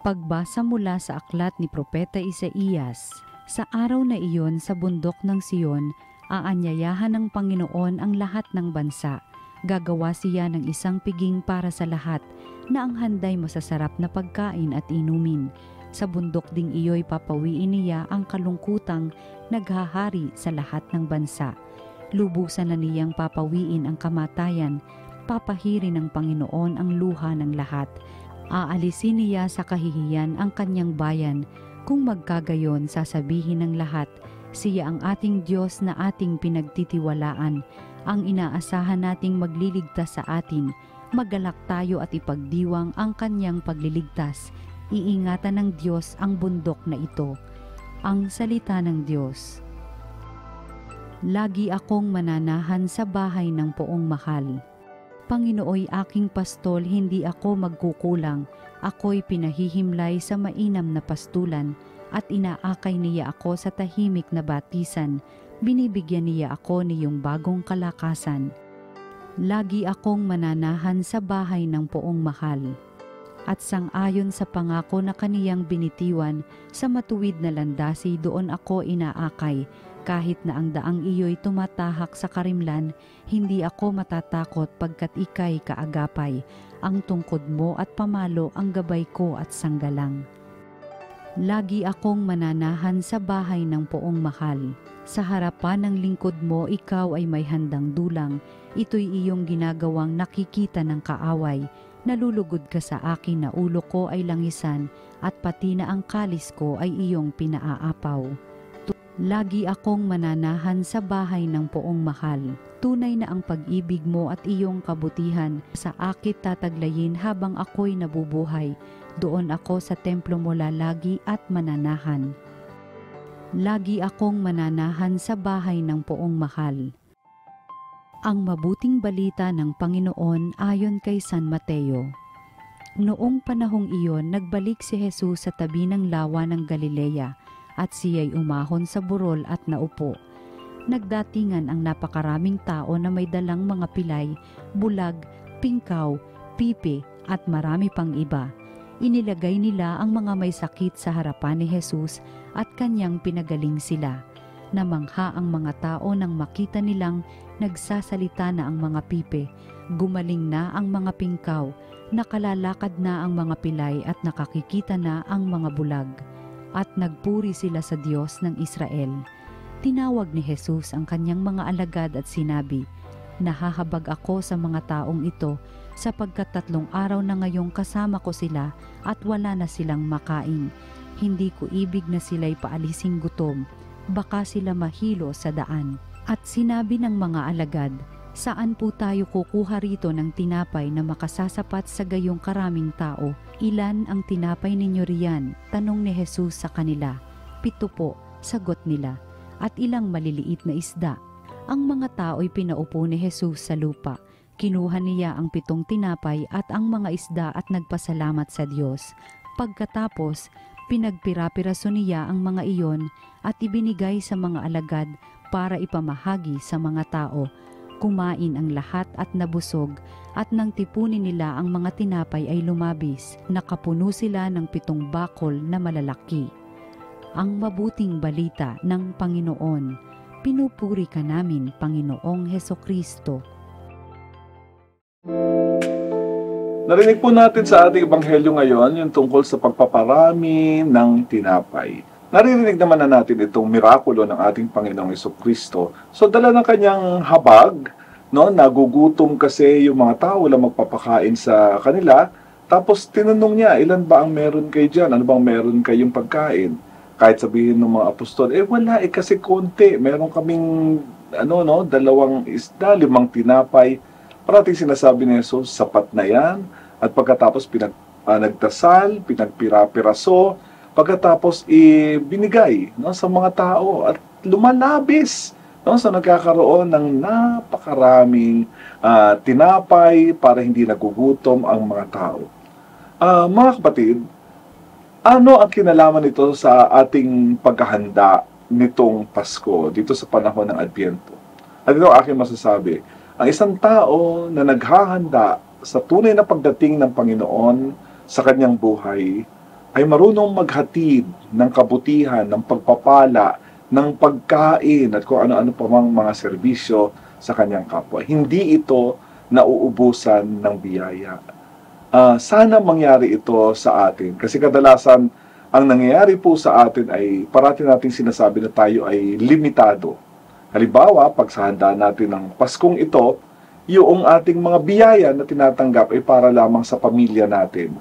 Pagbasa mula sa aklat ni Propeta Isaías. Sa araw na iyon sa bundok ng Siyon, aanyayahan ng Panginoon ang lahat ng bansa. Gagawa siya ng isang piging para sa lahat, na ang handay masasarap na pagkain at inumin. Sa bundok ding iyo'y papawiin niya ang kalungkutang naghahari sa lahat ng bansa. Lubusan na niyang papawiin ang kamatayan, papahirin ng Panginoon ang luha ng lahat. Aalisin niya sa kahihiyan ang kanyang bayan. Kung magkagayon, sasabihin ng lahat, siya ang ating Diyos na ating pinagtitiwalaan, ang inaasahan nating magliligtas sa atin. Magalak tayo at ipagdiwang ang kanyang pagliligtas. Iingatan ng Diyos ang bundok na ito. Ang salita ng Diyos. Lagi akong mananahan sa bahay ng poong mahal. Panginooy aking pastol, hindi ako magkukulang. Ako'y pinahihimlay sa mainam na pastulan at inaakay niya ako sa tahimik na batisan. Binibigyan niya ako niyong bagong kalakasan. Lagi akong mananahan sa bahay ng poong mahal. At sang-ayon sa pangako na kaniyang binitiwan, sa matuwid na landasi doon ako inaakay. Kahit na ang daang iyo'y tumatahak sa karimlan, hindi ako matatakot pagkat ika'y kaagapay. Ang tungkod mo at pamalo ang gabay ko at sanggalang. Lagi akong mananahan sa bahay ng poong mahal. Sa harapan ng lingkod mo, ikaw ay may handang dulang. Ito'y iyong ginagawang nakikita ng kaaway. Nalulugod ka sa akin na ulo ko ay langisan at pati na ang kalis ko ay iyong pinaaapaw. Lagi akong mananahan sa bahay ng poong mahal. Tunay na ang pag-ibig mo at iyong kabutihan sa akit tataglayin habang ako'y nabubuhay. Doon ako sa templo mo lalagi at mananahan. Lagi akong mananahan sa bahay ng poong mahal. Ang mabuting balita ng Panginoon ayon kay San Mateo. Noong panahong iyon, nagbalik si Jesus sa tabi ng lawa ng Galilea at siya'y umahon sa burol at naupo. Nagdatingan ang napakaraming tao na may dalang mga pilay, bulag, pingkaw, pipi at marami pang iba. Inilagay nila ang mga may sakit sa harapan ni Jesus at kanyang pinagaling sila. Namangha ang mga tao nang makita nilang nagsasalita na ang mga pipe, gumaling na ang mga pingkaw, nakalalakad na ang mga pilay at nakakikita na ang mga bulag. At nagpuri sila sa Diyos ng Israel. Tinawag ni Jesus ang kanyang mga alagad at sinabi, "Nahahabag ako sa mga taong ito sapagkat 3 araw na ngayong kasama ko sila at wala na silang makain. Hindi ko ibig na sila'y paalising gutom, baka sila mahilo sa daan." At sinabi ng mga alagad, "Saan po tayo kukuha rito ng tinapay na makasasapat sa gayong karaming tao? Ilan ang tinapay ninyo riyan?" Tanong ni Jesus sa kanila. "7 po," sagot nila. "At ilang maliliit na isda?" Ang mga tao'y pinaupo ni Jesus sa lupa. Kinuha niya ang 7 tinapay at ang mga isda at nagpasalamat sa Diyos. Pagkatapos, pinagpira-piraso niya ang mga iyon at ibinigay sa mga alagad para ipamahagi sa mga tao. Kumain ang lahat at nabusog, at nang tipunin nila ang mga tinapay ay lumabis. Nakapuno sila ng 7 bakol na malalaki. Ang mabuting balita ng Panginoon. Pinupuri ka namin, Panginoong Hesukristo. Narinig po natin sa ating ebanghelyo ngayon yung tungkol sa pagpaparami ng tinapay. Naririnig naman na natin itong mirakulo ng ating Panginoong Hesukristo. So dala ng kanyang habag, no, nagugutom kasi yung mga tao, wala magpapakain sa kanila. Tapos tinanong niya, "Ilan ba ang meron kayo dyan? Ano bang meron kayong pagkain?" Kahit sabihin ng mga apostol, wala, kasi konti. Meron kaming 2 isda, 5 tinapay. Parating sinasabi ni Jesus, sapat na yan. At pagkatapos nagdasal, pinagpira-piraso, pagkatapos binigay, no, sa mga tao at lumalabis, no, so nagkakaroon ng napakaraming tinapay para hindi nagugutom ang mga tao. Mga kapatid, ano ang kinalaman nito sa ating paghahanda nitong Pasko dito sa panahon ng Adbyento? At ito ang aking masasabi, ang isang tao na naghahanda sa tunay na pagdating ng Panginoon sa kanyang buhay ay marunong maghatid ng kabutihan, ng pagpapala, ng pagkain at kung ano-ano pa mang mga serbisyo sa kanyang kapwa. Hindi ito nauubusan ng biyaya. Sana mangyari ito sa atin. Kasi kadalasan, ang nangyayari po sa atin ay parati nating sinasabi na tayo ay limitado. Halimbawa, pag sa handa natin ng Paskong ito, yung ating mga biyaya na tinatanggap ay para lamang sa pamilya natin.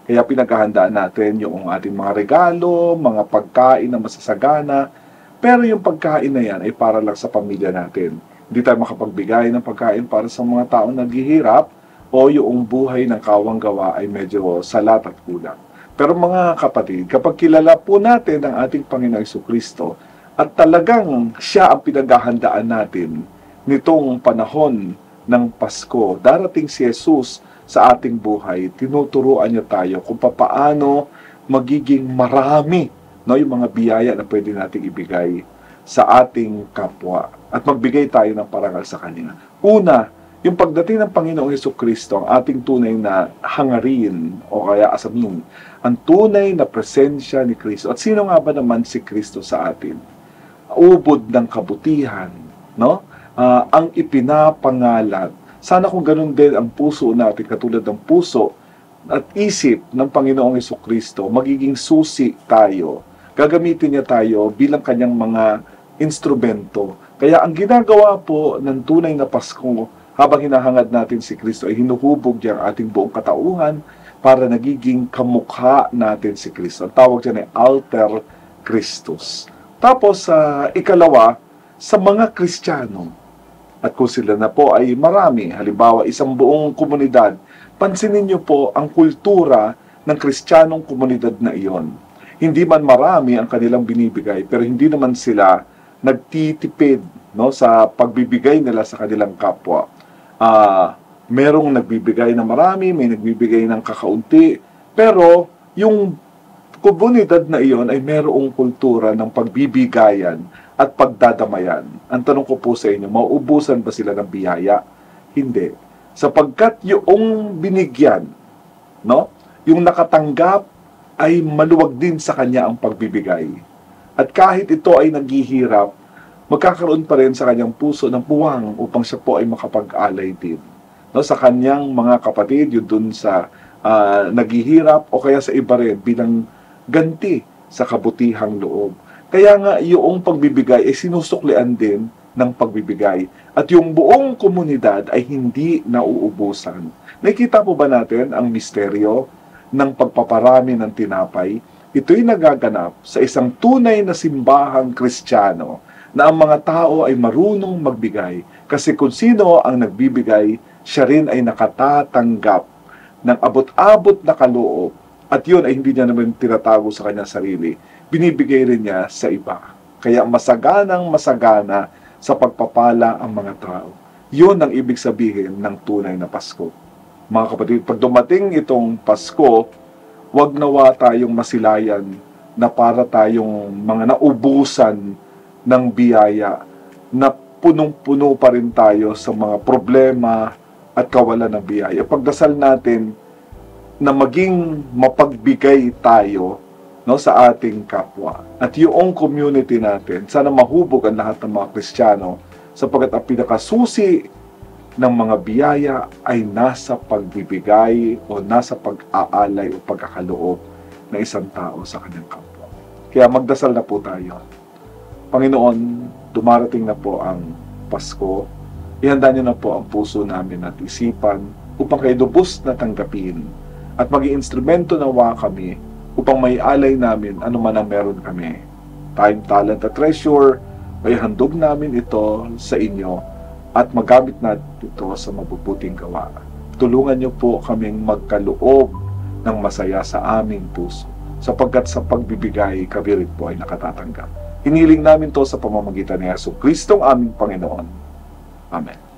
Kaya pinaghahandaan natin yung ating mga regalo, mga pagkain na masasagana, pero yung pagkain na yan ay para lang sa pamilya natin. Hindi tayo makapagbigay ng pagkain para sa mga taong naghihirap o yung buhay ng kawang-gawa ay medyo salat at kulang. Pero mga kapatid, kapag kilala po natin ang ating Panginoong Jesucristo at talagang siya ang pinaghahandaan natin nitong panahon ng Pasko, darating si Jesus sa ating buhay, tinuturuan niya tayo kung paano magiging marami yung mga biyaya na pwede nating ibigay sa ating kapwa at magbigay tayo ng parangal sa Kanya. Una, yung pagdating ng Panginoong Jesucristo, ang ating tunay na hangarin o kaya asamin, ang tunay na presensya ni Kristo. At sino nga ba naman si Kristo sa atin? Ubod ng kabutihan, no? Ang ipinapangalan. Sana kung ganun din ang puso natin, katulad ng puso at isip ng Panginoong Jesucristo, magiging susi tayo. Gagamitin niya tayo bilang kanyang mga instrumento. Kaya ang ginagawa po ng tunay na Pasko, habang hinahangad natin si Kristo, ay hinuhubog niya ang ating buong katauhan para nagiging kamukha natin si Kristo. Ang tawag dyan ay alter Christus. Tapos, ikalawa, sa mga Kristiyano, at kung sila na po ay marami, halimbawa isang buong komunidad, pansinin niyo po ang kultura ng Kristiyanong komunidad na iyon. Hindi man marami ang kanilang binibigay, pero hindi naman sila nagtitipid sa pagbibigay nila sa kanilang kapwa. Merong nagbibigay na marami, may nagbibigay ng kakaunti, pero yung komunidad na iyon ay merong kultura ng pagbibigayan at pagdadamayan. Ang tanong ko po sa inyo, mauubusan ba sila ng biyaya? Hindi. Sapagkat yung binigyan, yung nakatanggap, ay maluwag din sa kanya ang pagbibigay. At kahit ito ay naghihirap, magkakaroon pa rin sa kanyang puso ng puwang upang siya po ay makapag-alay din. Sa kanyang mga kapatid, yun dun sa naghihirap o kaya sa iba rin bilang ganti sa kabutihang loob. Kaya nga yung pagbibigay ay sinusuklian din ng pagbibigay. At yung buong komunidad ay hindi nauubusan. Nakikita po ba natin ang misteryo ng pagpaparami ng tinapay? Ito'y nagaganap sa isang tunay na simbahang Kristiyano na ang mga tao ay marunong magbigay. Kasi kung sino ang nagbibigay, siya rin ay nakatatanggap ng abot-abot na kaloob. At yun ay hindi niya naman tinatago sa kanyang sarili. Binibigay rin niya sa iba. Kaya masaganang masagana sa pagpapala ang mga tao. Yun ang ibig sabihin ng tunay na Pasko. Mga kapatid, pag dumating itong Pasko, wag nawa tayong masilayan na para tayong mga naubusan ng biyaya, na punong-puno pa rin tayo sa mga problema at kawalan ng biyaya. Pagdasal natin na maging mapagbigay tayo sa ating kapwa. At yung community natin, sana mahubog ang lahat ng mga Kristiyano sapagkat ang pinakasusi ng mga biyaya ay nasa pagbibigay o nasa pag-aalay o pagkakaloob ng isang tao sa kanyang kapwa. Kaya magdasal na po tayo. Panginoon, dumarating na po ang Pasko. Ihanda niyo na po ang puso namin at isipan upang kayo lubos na tanggapin at maging instrumento nawa kami upang may alay namin anuman ang meron kami. Time, talent at treasure, may handog namin ito sa inyo at magamit natin ito sa mabubuting gawa. Tulungan niyo po kaming magkaloob ng masaya sa aming puso, sapagkat sa pagbibigay, kami rin po ay nakatatanggap. Hiniling namin to sa pamamagitan ni Jesucristong aming Panginoon. Amen.